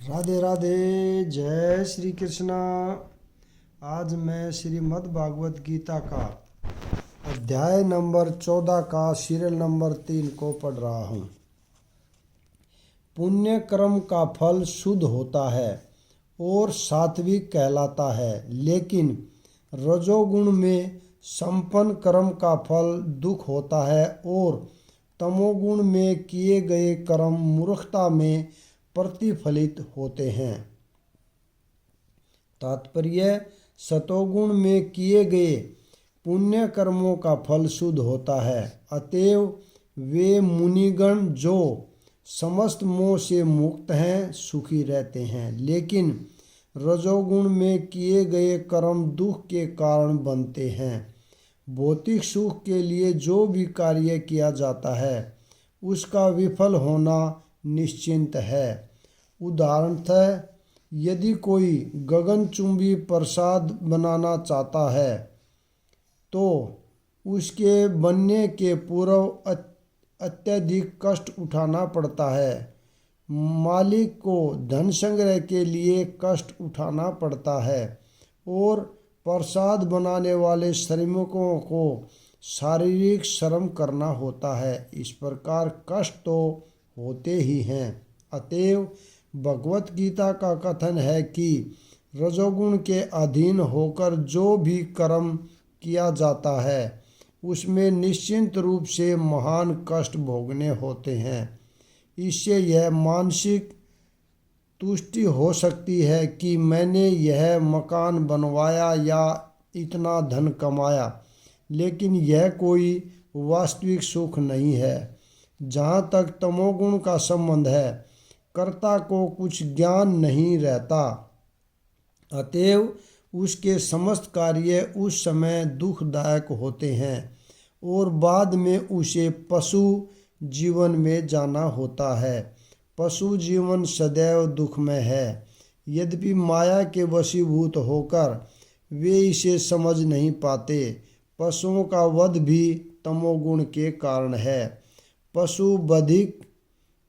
राधे राधे। जय श्री कृष्णा। आज मैं श्रीमद् भागवत गीता का अध्याय नंबर 14 का सीरियल नंबर 3 को पढ़ रहा हूँ। पुण्य कर्म का फल शुद्ध होता है और सात्विक कहलाता है, लेकिन रजोगुण में संपन्न कर्म का फल दुख होता है और तमोगुण में किए गए कर्म मूर्खता में प्रतिफलित होते हैं। तात्पर्य: सतोगुण में किए गए पुण्य कर्मों का फल शुद्ध होता है, अतएव वे मुनिगण जो समस्त मोह से मुक्त हैं सुखी रहते हैं, लेकिन रजोगुण में किए गए कर्म दुख के कारण बनते हैं। भौतिक सुख के लिए जो भी कार्य किया जाता है उसका विफल होना निश्चिंत है। उदाहरणतः यदि कोई गगनचुंबी प्रसाद बनाना चाहता है तो उसके बनने के पूर्व अत्यधिक कष्ट उठाना पड़ता है। मालिक को धन संग्रह के लिए कष्ट उठाना पड़ता है और प्रसाद बनाने वाले श्रमिकों को शारीरिक श्रम करना होता है। इस प्रकार कष्ट तो होते ही हैं। अतएव भगवत गीता का कथन है कि रजोगुण के अधीन होकर जो भी कर्म किया जाता है उसमें निश्चिंत रूप से महान कष्ट भोगने होते हैं। इससे यह मानसिक तुष्टि हो सकती है कि मैंने यह मकान बनवाया या इतना धन कमाया, लेकिन यह कोई वास्तविक सुख नहीं है। जहाँ तक तमोगुण का संबंध है, कर्ता को कुछ ज्ञान नहीं रहता, अतएव उसके समस्त कार्य उस समय दुखदायक होते हैं और बाद में उसे पशु जीवन में जाना होता है। पशु जीवन सदैव दुखमय है। यद्यपि माया के वशीभूत होकर वे इसे समझ नहीं पाते। पशुओं का वध भी तमोगुण के कारण है। पशु बधिक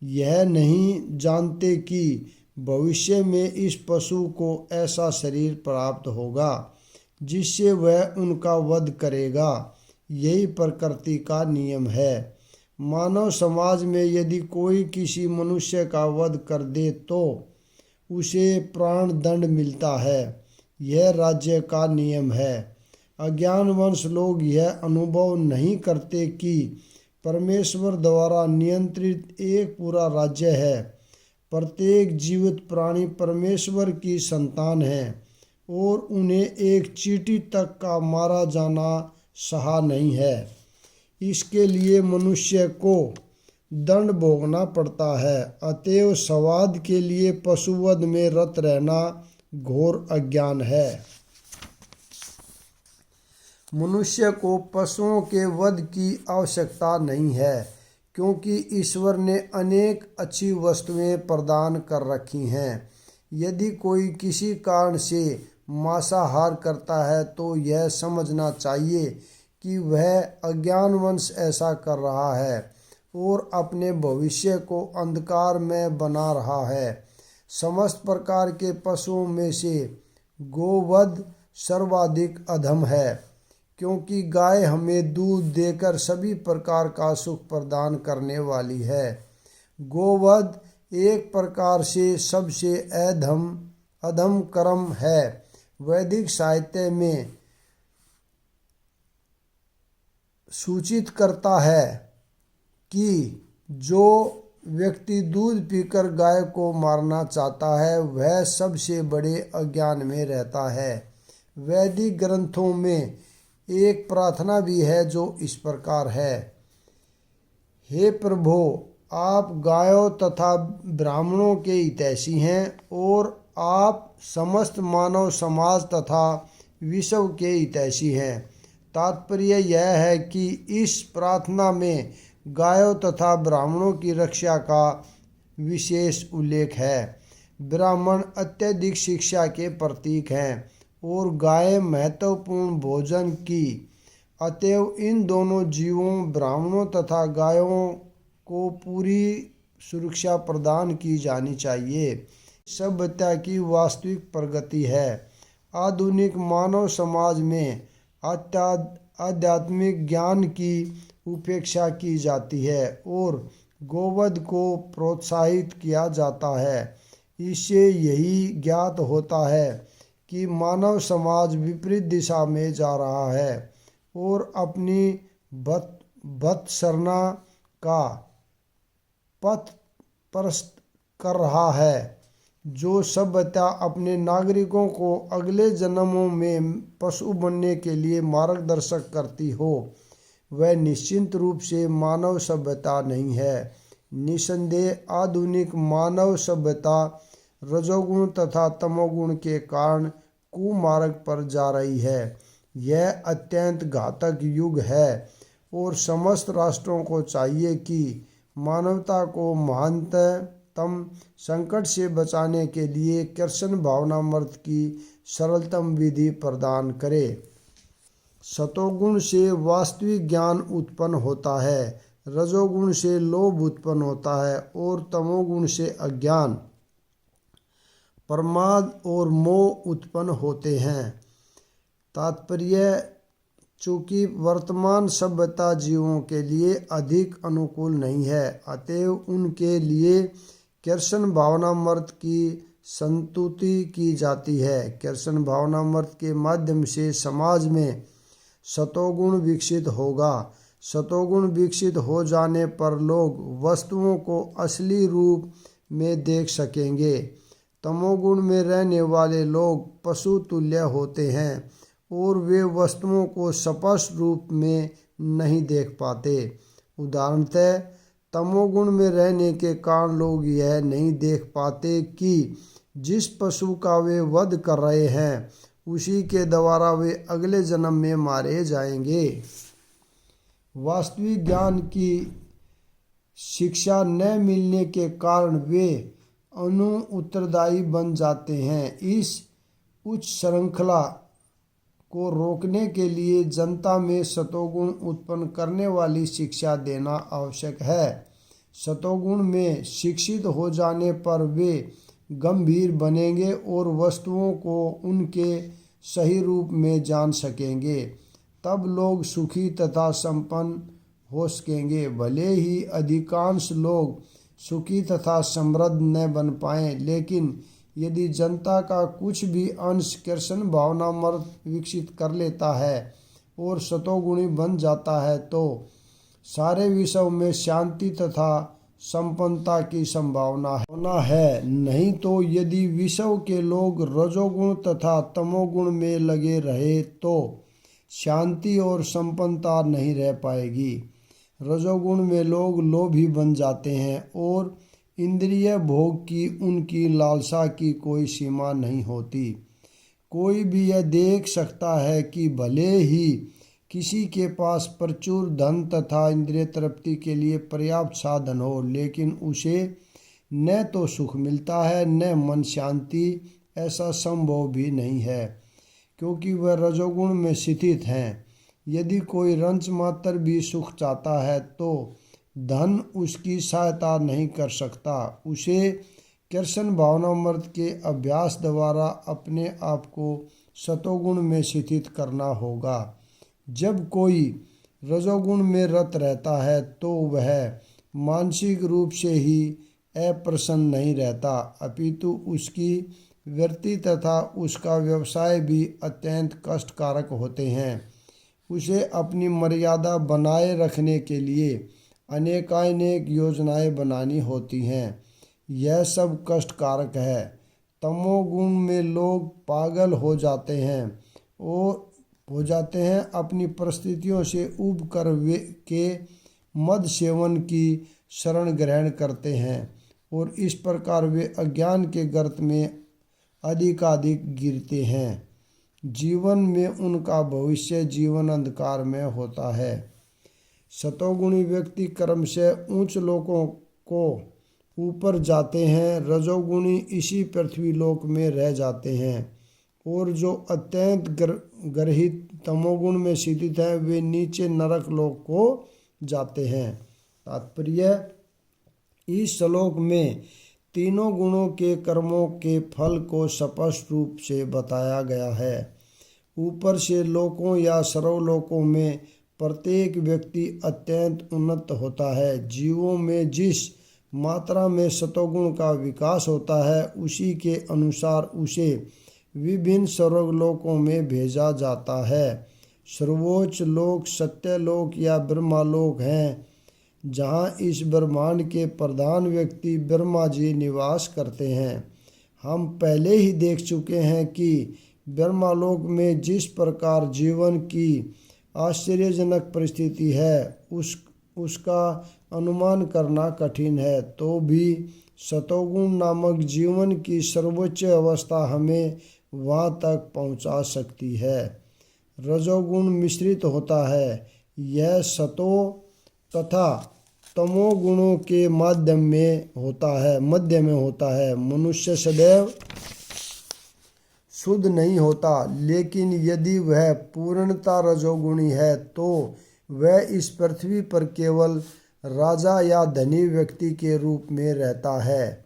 यह नहीं जानते कि भविष्य में इस पशु को ऐसा शरीर प्राप्त होगा जिससे वह उनका वध करेगा। यही प्रकृति का नियम है। मानव समाज में यदि कोई किसी मनुष्य का वध कर दे तो उसे प्राण दंड मिलता है। यह राज्य का नियम है। अज्ञानवश लोग यह अनुभव नहीं करते कि परमेश्वर द्वारा नियंत्रित एक पूरा राज्य है। प्रत्येक जीवित प्राणी परमेश्वर की संतान है और उन्हें एक चींटी तक का मारा जाना सहा नहीं है। इसके लिए मनुष्य को दंड भोगना पड़ता है। अतएव स्वाद के लिए पशुवध में रत रहना घोर अज्ञान है। मनुष्य को पशुओं के वध की आवश्यकता नहीं है, क्योंकि ईश्वर ने अनेक अच्छी वस्तुएं प्रदान कर रखी हैं। यदि कोई किसी कारण से मांसाहार करता है तो यह समझना चाहिए कि वह अज्ञानवश ऐसा कर रहा है और अपने भविष्य को अंधकार में बना रहा है। समस्त प्रकार के पशुओं में से गोवध सर्वाधिक अधम है, क्योंकि गाय हमें दूध देकर सभी प्रकार का सुख प्रदान करने वाली है। गोवध एक प्रकार से सबसे अधम कर्म है। वैदिक साहित्य में सूचित करता है कि जो व्यक्ति दूध पीकर गाय को मारना चाहता है वह सबसे बड़े अज्ञान में रहता है। वैदिक ग्रंथों में एक प्रार्थना भी है जो इस प्रकार है: हे प्रभो, आप गायों तथा ब्राह्मणों के हितैषी हैं और आप समस्त मानव समाज तथा विश्व के हितैषी हैं। तात्पर्य यह है कि इस प्रार्थना में गायों तथा ब्राह्मणों की रक्षा का विशेष उल्लेख है। ब्राह्मण अत्यधिक शिक्षा के प्रतीक हैं और गाय महत्वपूर्ण भोजन की। अतएव इन दोनों जीवों ब्राह्मणों तथा गायों को पूरी सुरक्षा प्रदान की जानी चाहिए। सभ्यता की वास्तविक प्रगति है। आधुनिक मानव समाज में आध्यात्मिक ज्ञान की उपेक्षा की जाती है और गोवध को प्रोत्साहित किया जाता है। इससे यही ज्ञात होता है कि मानव समाज विपरीत दिशा में जा रहा है और अपनी बदसरना का पथ प्रशस्त कर रहा है। जो सभ्यता अपने नागरिकों को अगले जन्मों में पशु बनने के लिए मार्गदर्शक करती हो, वह निश्चित रूप से मानव सभ्यता नहीं है। निसंदेह आधुनिक मानव सभ्यता रजोगुण तथा तमोगुण के कारण कुमार्ग पर जा रही है। यह अत्यंत घातक युग है और समस्त राष्ट्रों को चाहिए कि मानवता को महानतम संकट से बचाने के लिए कृष्ण भावनामृत की सरलतम विधि प्रदान करे। सतोगुण से वास्तविक ज्ञान उत्पन्न होता है, रजोगुण से लोभ उत्पन्न होता है और तमोगुण से अज्ञान, प्रमाद और मोह उत्पन्न होते हैं। तात्पर्य: चूँकि वर्तमान सभ्यता जीवों के लिए अधिक अनुकूल नहीं है, अतएव उनके लिए कृष्ण भावनामृत की संस्तुति की जाती है। कृष्ण भावनामृत के माध्यम से समाज में सतोगुण विकसित होगा। सतोगुण विकसित हो जाने पर लोग वस्तुओं को असली रूप में देख सकेंगे। तमोगुण में रहने वाले लोग पशु तुल्य होते हैं और वे वस्तुओं को स्पष्ट रूप में नहीं देख पाते। उदाहरणतः तमोगुण में रहने के कारण लोग यह नहीं देख पाते कि जिस पशु का वे वध कर रहे हैं उसी के द्वारा वे अगले जन्म में मारे जाएंगे। वास्तविक ज्ञान की शिक्षा न मिलने के कारण वे उत्तरदायी बन जाते हैं। इस उच्च श्रृंखला को रोकने के लिए जनता में सतोगुण उत्पन्न करने वाली शिक्षा देना आवश्यक है। सतोगुण में शिक्षित हो जाने पर वे गंभीर बनेंगे और वस्तुओं को उनके सही रूप में जान सकेंगे। तब लोग सुखी तथा संपन्न हो सकेंगे। भले ही अधिकांश लोग सुखी तथा समृद्ध न बन पाएं, लेकिन यदि जनता का कुछ भी अंश कृष्ण भावनामृत विकसित कर लेता है और सतोगुणी बन जाता है तो सारे विश्व में शांति तथा संपन्नता की संभावना है। नहीं तो यदि विश्व के लोग रजोगुण तथा तमोगुण में लगे रहे तो शांति और संपन्नता नहीं रह पाएगी। रजोगुण में लोग लोभी बन जाते हैं और इंद्रिय भोग की उनकी लालसा की कोई सीमा नहीं होती। कोई भी यह देख सकता है कि भले ही किसी के पास प्रचुर धन तथा इंद्रिय तृप्ति के लिए पर्याप्त साधन हो, लेकिन उसे न तो सुख मिलता है न मन शांति। ऐसा संभव भी नहीं है क्योंकि वह रजोगुण में स्थित हैं। यदि कोई रंच मात्र भी सुख चाहता है तो धन उसकी सहायता नहीं कर सकता। उसे कृष्ण भावनामृत के अभ्यास द्वारा अपने आप को सतोगुण में स्थित करना होगा। जब कोई रजोगुण में रत रहता है तो वह मानसिक रूप से ही अप्रसन्न नहीं रहता, अपितु उसकी वृत्ति तथा उसका व्यवसाय भी अत्यंत कष्टकारक होते हैं। उसे अपनी मर्यादा बनाए रखने के लिए अनेकानेक योजनाएं बनानी होती हैं। यह सब कष्टकारक है। तमोगुण में लोग पागल हो जाते हैं अपनी परिस्थितियों से उब कर वे के मद सेवन की शरण ग्रहण करते हैं और इस प्रकार वे अज्ञान के गर्त में अधिकाधिक गिरते हैं। जीवन में उनका भविष्य जीवन अंधकार में होता है। सतोगुणी व्यक्ति कर्म से उच्च लोकों को ऊपर जाते हैं, रजोगुणी इसी पृथ्वी लोक में रह जाते हैं और जो अत्यंत गर्हित तमोगुण में स्थित है वे नीचे नरक लोक को जाते हैं। तात्पर्य: इस श्लोक में तीनों गुणों के कर्मों के फल को स्पष्ट रूप से बताया गया है। ऊपर से लोकों या सर्वलोकों में प्रत्येक व्यक्ति अत्यंत उन्नत होता है। जीवों में जिस मात्रा में सतोगुण का विकास होता है उसी के अनुसार उसे विभिन्न स्वर्गलोकों में भेजा जाता है। सर्वोच्च लोक सत्यलोक या ब्रह्मालोक हैं, जहाँ इस ब्रह्मांड के प्रधान व्यक्ति ब्रह्मा जी निवास करते हैं। हम पहले ही देख चुके हैं कि ब्रह्मालोक में जिस प्रकार जीवन की आश्चर्यजनक परिस्थिति है उसका अनुमान करना कठिन है, तो भी सतोगुण नामक जीवन की सर्वोच्च अवस्था हमें वहाँ तक पहुँचा सकती है। रजोगुण मिश्रित होता है। यह सतो तथा तमो गुणों के मध्य में होता है। मनुष्य सदैव शुद्ध नहीं होता, लेकिन यदि वह पूर्णता रजोगुणी है तो वह इस पृथ्वी पर केवल राजा या धनी व्यक्ति के रूप में रहता है।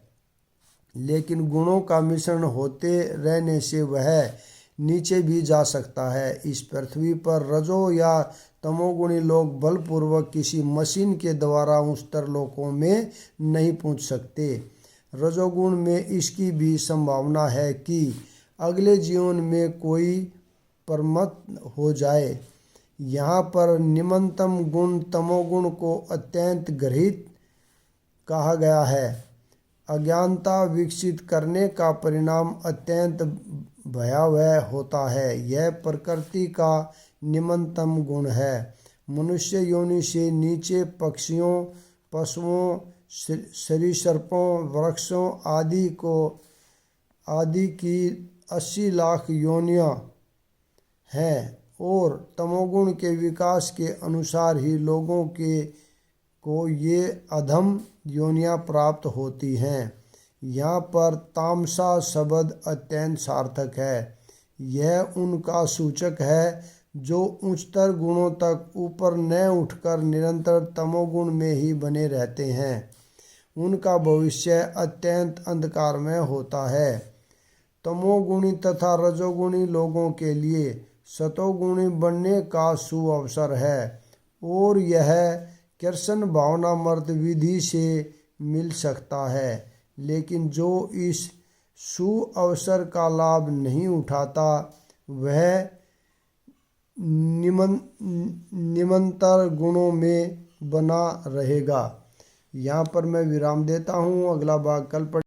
लेकिन गुणों का मिश्रण होते रहने से वह नीचे भी जा सकता है। इस पृथ्वी पर रजो या तमोगुणी लोग बलपूर्वक किसी मशीन के द्वारा उच्चतर लोकों में नहीं पहुंच सकते। रजोगुण में इसकी भी संभावना है कि अगले जीवन में कोई परमत हो जाए। यहाँ पर निम्नतम गुण तमोगुण को अत्यंत गृहीत कहा गया है। अज्ञानता विकसित करने का परिणाम अत्यंत भयावह होता है। यह प्रकृति का निम्नतम गुण है। मनुष्य योनि से नीचे पक्षियों, पशुओं, सरीसृपों, वृक्षों आदि की 80 लाख योनियां हैं और तमोगुण के विकास के अनुसार ही लोगों को ये अधम योनियां प्राप्त होती हैं। यहाँ पर तामसा शब्द अत्यंत सार्थक है। यह उनका सूचक है जो उच्चतर गुणों तक ऊपर न उठकर निरंतर तमोगुण में ही बने रहते हैं। उनका भविष्य अत्यंत अंधकारमय होता है। तमोगुणी तथा रजोगुणी लोगों के लिए सतोगुणी बनने का सुअवसर है और यह कृष्ण भावनामर्त विधि से मिल सकता है। लेकिन जो इस सुअवसर का लाभ नहीं उठाता वह निम्नतर गुणों में बना रहेगा। यहाँ पर मैं विराम देता हूँ। अगला भाग कल